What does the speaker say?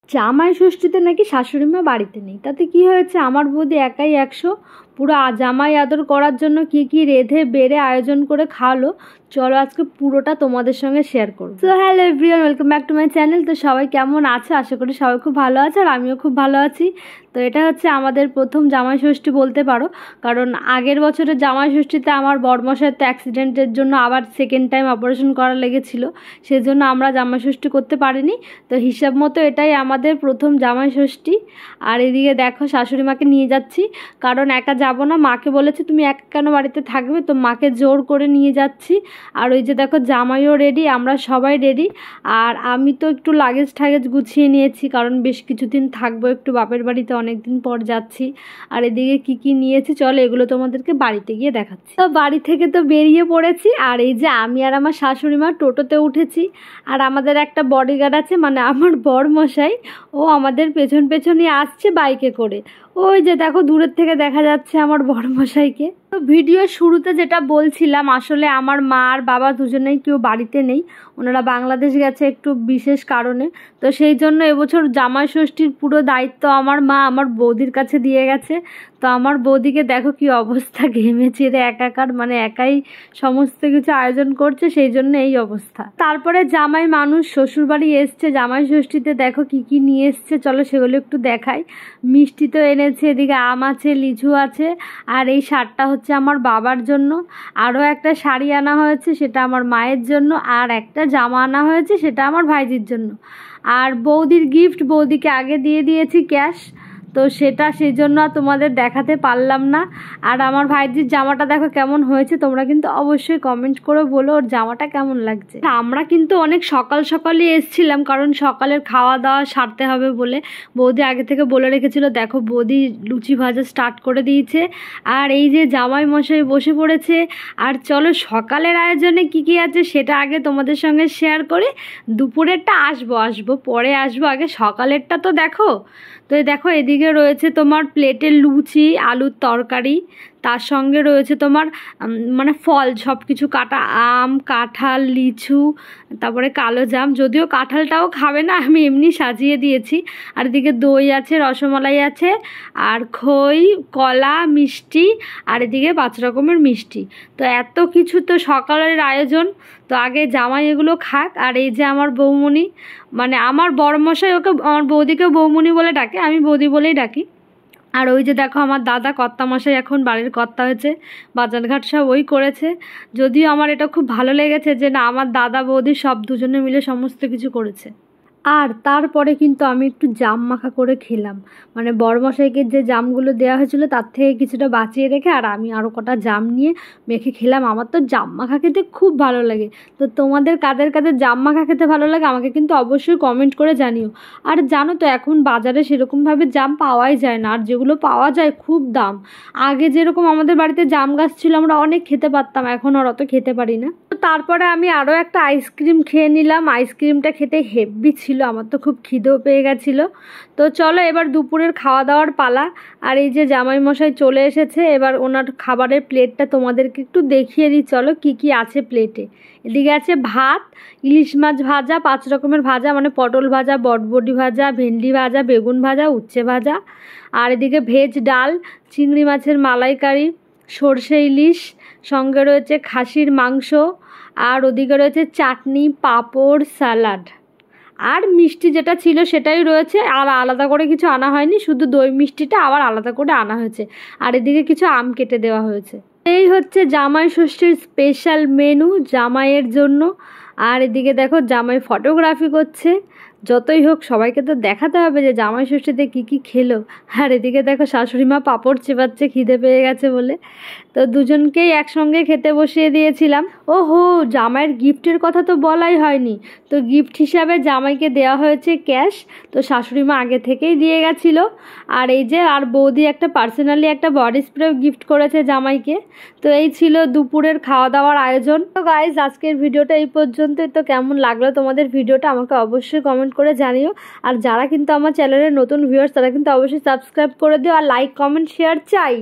জামাই ষষ্ঠীতে নাকি শাশুড়ি মা বাড়িতে নেই, তাতে কি হয়েছে? আমার বৌদি একাই 100 পুরো জামাই আদর করার জন্য কি কি রেঁধে বেড়ে আয়োজন করে খাওয়ালো। চলো আজকে পুরোটা তোমাদের সঙ্গে শেয়ার করবো। তো hello everyone, welcome back to my channel. তো সবাই কেমন আছে? আশা করি সবাই খুব ভালো আছে, আর আমিও খুব ভালো আছি। তো এটা হচ্ছে আমাদের প্রথম জামাই ষষ্ঠী বলতে পারো, কারণ আগের বছরের জামাই ষষ্ঠীতে আমার বড়মশাইয়ের তো অ্যাক্সিডেন্টের জন্য আবার সেকেন্ড টাইম অপারেশন করা লেগেছিল, সেজন্য আমরা জামাই ষষ্ঠী করতে পারিনি। তো হিসাব মতো এটাই আমাদের প্রথম জামাই ষষ্ঠী। আর এদিকে দেখো শাশুড়ি মাকে নিয়ে যাচ্ছি, কারণ একা যাব না, মাকে বলেছে তুমি একা কেন বাড়িতে থাকবে, তো মাকে জোর করে নিয়ে যাচ্ছি। আর ওই যে দেখো জামাইও রেডি, আমরা সবাই রেডি। আর আমি তো একটু লাগেজ ঠাগেজ গুছিয়ে নিয়েছি, কারণ বেশ কিছুদিন থাকবো একটু বাপের বাড়িতে, অনেক দিন পর যাচ্ছি। আর এদিকে কি কি নিয়েছি চলো এগুলো তোমাদেরকে বাড়িতে গিয়ে দেখাচ্ছি। তো বাড়ি থেকে তো বেরিয়ে পড়েছি, আর এই যে আমি আর আমার শাশুড়ি মা টোটোতে উঠেছি। আর আমাদের একটা বডিগার্ড আছে, মানে আমার বরমশাই, ও আমাদের পেছন পেছনই আসছে বাইকে করে। ওই যে দেখো দূরের থেকে দেখা যাচ্ছে আমার বড়মশাইকে। তো ভিডিওর শুরুতে যেটা বলছিলাম, আসলে আমার মা আর বাবা দুজনেই কেউ বাড়িতে নেই, ওনারা বাংলাদেশ গেছে একটু বিশেষ কারণে। তো সেই জন্য এবছর জামাই ষষ্ঠীর পুরো দায়িত্ব আমার মা আমার বৌদির কাছে দিয়ে গেছে। তো আমার বৌদিকে দেখো কি অবস্থা, ঘেমে চেড়ে একাকার, মানে একাই সমস্ত কিছু আয়োজন করছে, সেই জন্য এই অবস্থা। তারপরে জামাই মানুষ শ্বশুরবাড়ি এসছে জামাই ষষ্ঠীতে, দেখো কি কি নিয়ে এসছে চলো সেগুলো একটু দেখাই। মিষ্টি তো এনেছে, এদিকে আম আছে, লিচু আছে। আর এই শাড়িটা হচ্ছে আমার বাবার জন্য, আরও একটা শাড়ি আনা হয়েছে সেটা আমার মায়ের জন্য, আর একটা জামা আনা হয়েছে সেটা আমার ভাইজির জন্য। আর বৌদির গিফট বৌদিকে আগে দিয়ে দিয়েছি ক্যাশ, তো সেটা সেই জন্য তোমাদের দেখাতে পারলাম না। আর আমার ভাইজির জামাটা দেখো কেমন হয়েছে, তোমরা কিন্তু অবশ্যই কমেন্ট করে বলো ওর জামাটা কেমন লাগছে। আমরা কিন্তু অনেক সকাল সকালই এসছিলাম, কারণ সকালের খাওয়া দাওয়া সারতে হবে বলে বৌদি আগে থেকে বলে রেখেছিল। দেখো বৌদি লুচি ভাজা স্টার্ট করে দিয়েছে, আর এই যে জামাই মশাই বসে পড়েছে। আর চলো সকালের আয়োজনে কি কি আছে সেটা আগে তোমাদের সঙ্গে শেয়ার করে, দুপুরেরটা আসবো পরে আসবো, আগে সকালেরটা তো দেখো। তো দেখো এদিকে রয়েছে তোমার প্লেটে লুচি, আলুর তরকারি, তার সঙ্গে রয়েছে তোমার মানে ফল সব কিছু কাটা, আম, কাঁঠাল, লিচু, তারপরে কালো জাম, যদিও কাঁঠালটাও খাবে না, আমি এমনি সাজিয়ে দিয়েছি। আর এদিকে দই আছে, রসমালাই আছে, আর খই, কলা, মিষ্টি, আর এদিকে 5 রকমের মিষ্টি। তো এত কিছু তো সকালের আয়োজন। তো আগে জামাই এগুলো খাক। আর এই যে আমার বৌমণি, মানে আমার বড়মশাই ওকে আমার বৌদিকে বৌমণি বলে ডাকে, আমি বৌদি বলেই ডাকি। আর ওই যে দেখো আমার দাদা কর্তামশাই এখন বাড়ির কর্তা হয়েছে, বাজারঘাট সব ওই করেছে। যদিও আমার এটা খুব ভালো লেগেছে যে না, আমার দাদা বৌদি সব দুজনে মিলে সমস্ত কিছু করেছে। আর তারপরে কিন্তু আমি একটু জাম মাখা করে খেলাম, মানে বড়মশাইকে যে জামগুলো দেওয়া হয়েছিল তার থেকে কিছুটা বাঁচিয়ে রেখে, আর আমি আরও কটা জাম নিয়ে মেখে খেলাম। আমার তো জাম মাখা খেতে খুব ভালো লাগে। তো তোমাদের কাদের কাদের জাম মাখা খেতে ভালো লাগে আমাকে কিন্তু অবশ্যই কমেন্ট করে জানিও। আর জানো তো এখন বাজারে সেরকমভাবে জাম পাওয়াই যায় না, আর যেগুলো পাওয়া যায় খুব দাম। আগে যেরকম আমাদের বাড়িতে জাম গাছ ছিল আমরা অনেক খেতে পারতাম, এখন আর অত খেতে পারি না। তো তারপরে আমি আরও একটা আইসক্রিম খেয়ে নিলাম, আইসক্রিমটা খেতে হেভি ছিল, আমার তো খুব খিদেও পেয়ে গেছিলো। তো চলো এবার দুপুরের খাওয়া দাওয়ার পালা। আর এই যে জামাই মশাই চলে এসেছে, এবার ওনার খাবারের প্লেটটা তোমাদেরকে একটু দেখিয়ে দিই চলো কি কি আছে প্লেটে। এদিকে আছে ভাত, ইলিশ মাছ ভাজা, 5 রকমের ভাজা, মানে পটল ভাজা, বটবটি ভাজা, ভেন্ডি ভাজা, বেগুন ভাজা, উচ্ছে ভাজা। আর এদিকে ভেজ ডাল, চিংড়ি মাছের মালাইকারি, সর্ষে ইলিশ, সঙ্গে রয়েছে খাসির মাংস, আর ওদিকে রয়েছে চাটনি, পাঁপড়, স্যালাড। আর মিষ্টি যেটা ছিল সেটাই রয়েছে, আর আলাদা করে কিছু আনা হয়নি, শুধু দই মিষ্টিটা আবার আলাদা করে আনা হয়েছে। আর এদিকে কিছু আম কেটে দেওয়া হয়েছে। এই হচ্ছে জামাই ষষ্ঠীর স্পেশাল মেনু জামাইয়ের জন্য। আর এদিকে দেখো জামাই ফটোগ্রাফি করছে, যতই হোক সবাইকে তো দেখাতে হবে যে জামাই ষষ্ঠীতে কী কী খেলো। আর এদিকে দেখো শাশুড়ি মা পাঁপড় চেবাচ্ছে খিদে পেয়ে গেছে বলে। তো দুজনকেই একসঙ্গে খেতে বসিয়ে দিয়েছিলাম। ওহো, জামাইয়ের গিফটের কথা তো বলাই হয়নি। তো গিফট হিসাবে জামাইকে দেওয়া হয়েছে ক্যাশ, তো শাশুড়ি মা আগে থেকেই দিয়ে গেছিলো। আর এই যে আর বৌদি একটা পার্সোনালি একটা বডি স্প্রে গিফট করেছে জামাইকে। তো এই ছিল দুপুরের খাওয়া দাওয়ার আয়োজন। তো গাইজ আজকের ভিডিওটা এই পর্যন্তই। তো কেমন লাগলো তোমাদের ভিডিওটা আমাকে অবশ্যই কমেন্ট করে জানিও। আর যারা কিন্তু আমার চ্যানেলের নতুন ভিউয়ার্স তারা কিন্তু অবশ্যই সাবস্ক্রাইব করে দিও, আর লাইক কমেন্ট শেয়ার চাই।